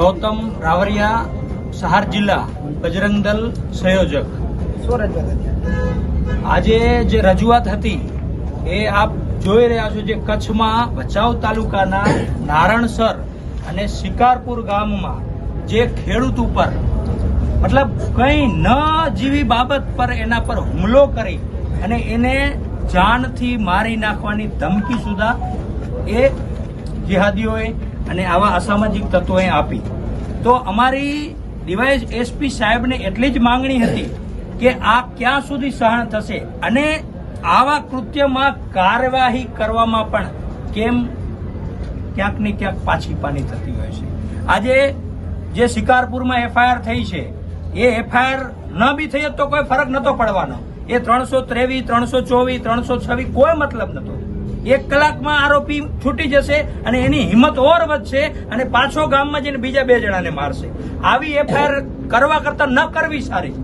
ગૌતમ રાવરિયા, સહાર જિલ્લા બજરંગ દળ સંયોજક। આજે જે રજૂઆત હતી એ આપ જોઈ રહ્યા છો, જે કચ્છમાં ભચાઉ તાલુકાના નારણસર અને શિકારપુર ગામમાં જે ખેડૂત ઉપર મતલબ કંઈ ન જીવી બાબત પર એના પર હુમલો કરી અને એને જાનથી મારી નાખવાની ધમકી સુધા એ જિહાદીઓએ અને આવા અસામાજિક તત્વોએ આપી। તો અમારી ડીવાયએસ એસપી સાહેબને એટલી જ માંગણી હતી કે આ ક્યાં સુધી સહન થશે અને આવા કૃત્યમાં કાર્યવાહી કરવામાં પણ કેમ ક્યાંક ને ક્યાંક પાછી પાની થતી હોય છે। આજે જે શિકારપુરમાં એફઆઈઆર થઈ છે એ એફઆઈઆર ન બી થઈ તો કોઈ ફરક નતો પડવાનો। એ 323, 324, 326 કોઈ મતલબ નતો। 1 કલાકમાં આરોપી છૂટી જશે અને એની હિંમત ઓર વધશે અને પાછો ગામમાં જઈને બીજા 2 જણાને મારશે। આવી એફઆઈઆર કરવા કરતા ન કરવી સારી।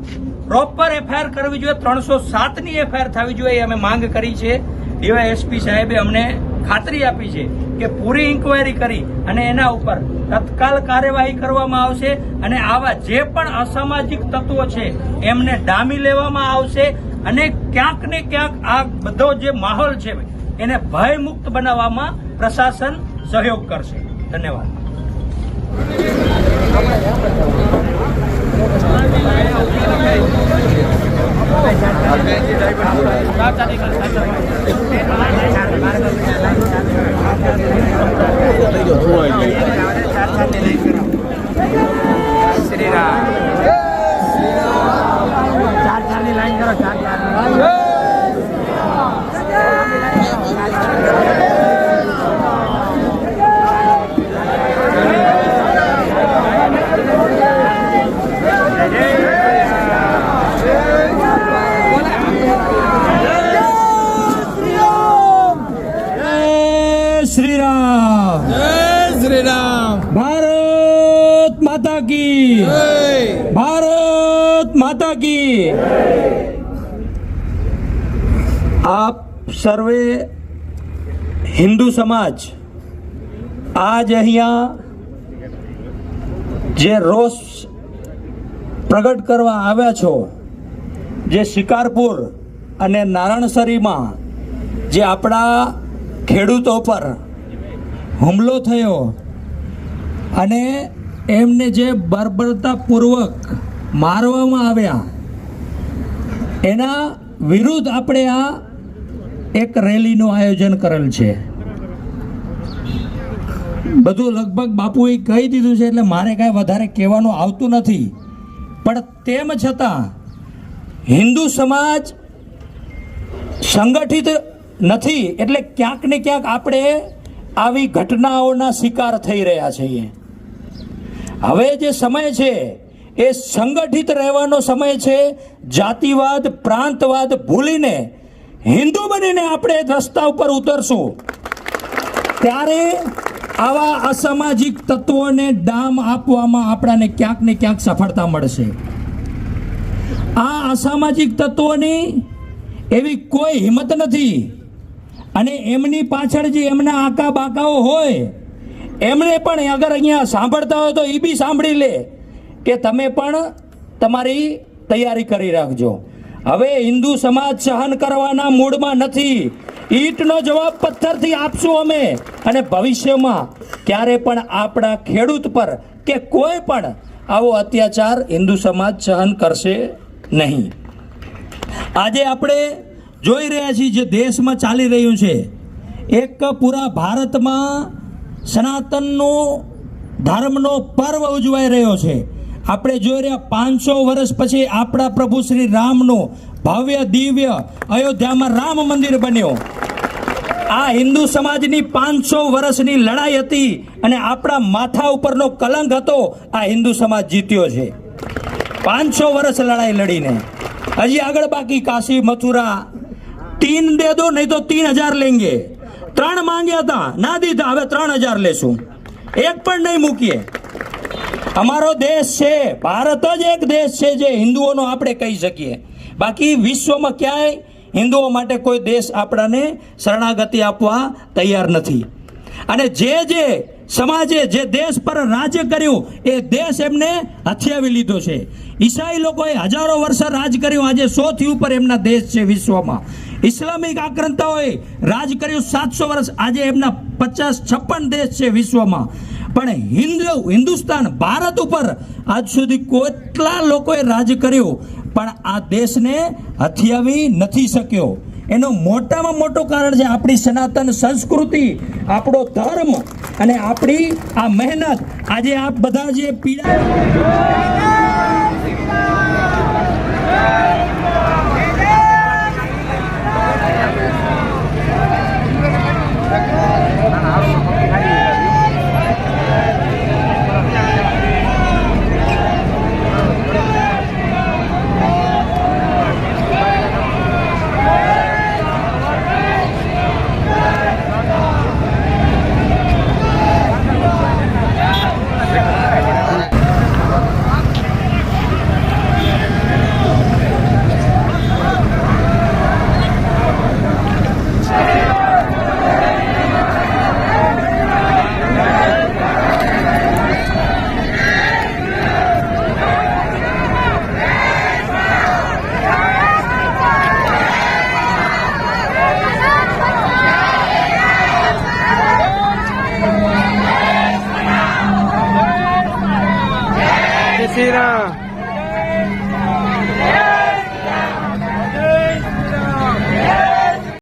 પ્રોપર એફઆઈઆર કરવી જોઈએ, 307ની એફઆઈઆર થવી જોઈએ અમે માંગ કરી છે। ડીવાયએસપી સાહેબે અમને ખાતરી આપી છે કે પૂરી ઇન્કવાયરી કરી અને એના ઉપર તત્કાલ કાર્યવાહી કરવામાં આવશે અને આવા જે પણ અસામાજિક તત્વો છે એમને ડામી લેવામાં આવશે અને ક્યાંક ને ક્યાંક આ બધો જે માહોલ છે એને ભયમુક્ત બનાવવામાં પ્રશાસન સહયોગ કરશે। ધન્યવાદ। श्री राम, जय श्री राम। भारत माता की, भारत माता की। आप सर्वे हिंदू समाज आज અહીંયા જે રોષ પ્રગટ કરવા આવ્યા છો, જે શિકારપુર અને નારણસરીમાં જે આપણા ખેડૂતો પર હુમલો થયો અને એમને જે બર્બરતાપૂર્વક મારવામાં આવ્યા એના વિરુદ્ધ આપણે આ એક રેલીનું આયોજન કરેલ છે। બધું લગભગ બાપુએ કહી દીધું છે એટલે મારે કાંઈ વધારે કહેવાનું આવતું નથી, પણ તેમ છતાં હિન્દુ સમાજ સંગઠિત નથી એટલે ક્યાંક ને ક્યાંક આપણે આવી ઘટનાઓના શિકાર થઈ રહ્યા છીએ। હવે જે સમય છે એ સંગઠિત રહેવાનો સમય છે। જાતિવાદ, પ્રાંતવાદ ભૂલીને હિન્દુ બનીને આપણે રસ્તા ઉપર ઉતરશું ત્યારે આવા અસામાજિક તત્વોને ડામ આપવામાં આપણાને ક્યાંક ને ક્યાંક સફળતા મળશે। આ અસામાજિક તત્વોની એવી કોઈ હિંમત નથી અને એમની પાછળ જે એમના આકા બાકાઓ હોય એમણે પણ અગર અહીંયા સાંભળતા હોય તો એ બી સાંભળી લે કે તમે પણ તમારી તૈયારી કરી રાખજો। હવે હિન્દુ સમાજ સહન કરવાના મૂડમાં નથી। ઈંટનો જવાબ પથ્થરથી આપશું અમે અને ભવિષ્યમાં ક્યારે પણ આપણા ખેડૂત પર કે કોઈ પણ આવો અત્યાચાર હિન્દુ સમાજ સહન કરશે નહીં। આજે આપણે જોઈ રહ્યા છીએ જે દેશમાં ચાલી રહ્યું છે, એક પૂરા ભારતમાં સનાતનનો ધર્મનો પર્વ ઉજવાઈ રહ્યો છે। આપણે જોઈ રહ્યા 500 વર્ષ પછી આપણા પ્રભુ શ્રી રામનો ભવ્ય દિવ્ય અયોધ્યામાં રામ મંદિર બન્યો। આ હિન્દુ સમાજની 500 વર્ષની લડાઈ હતી અને આપણા માથા ઉપરનો કલંક હતો, આ હિન્દુ સમાજ જીત્યો છે। 500 વર્ષ લડાઈ લડીને હજી આગળ બાકી કાશી મથુરા 3 દે દો નહીં તો 3000 લેંગે। 3 માંગ્યા હતા, ના દીધા, હવે 3000 લેશું, એક પણ નહીં મૂકીએ। અમારો દેશ છે, ભારત જ એક દેશ છે જે હિન્દુઓનો આપણે કહી શકીએ। બાકી વિશ્વમાં ક્યાંય હિન્દુઓ માટે કોઈ દેશ આપણાને શરણાગતિ આપવા તૈયાર નથી। અને જે સમાજે જે દેશ પર રાજ્ય કર્યું એ દેશ એમને હથિયાવી લીધો છે. ઈસાઈ લોકોએ હજારો વર્ષ રાજ કર્યું, આજે 100 થી ઉપર એમના દેશ છે વિશ્વમાં. ઇસ્લામિક આક્રાંતાઓએ રાજ કર્યું 700 વર્ષ, આજે એમના 56 દેશ છે વિશ્વમાં. પણ હિન્દુસ્તાન ભારત ઉપર આજ સુધી કેટલા લોકોએ રાજ કર્યું પણ આ દેશને હથિયાવી નથી શક્યો. એનું મોટામાં મોટું કારણ છે આપણી સનાતન સંસ્કૃતિ, આપણો ધર્મ અને આપણી આ મહેનત. આજે આપ બધા જે પીડા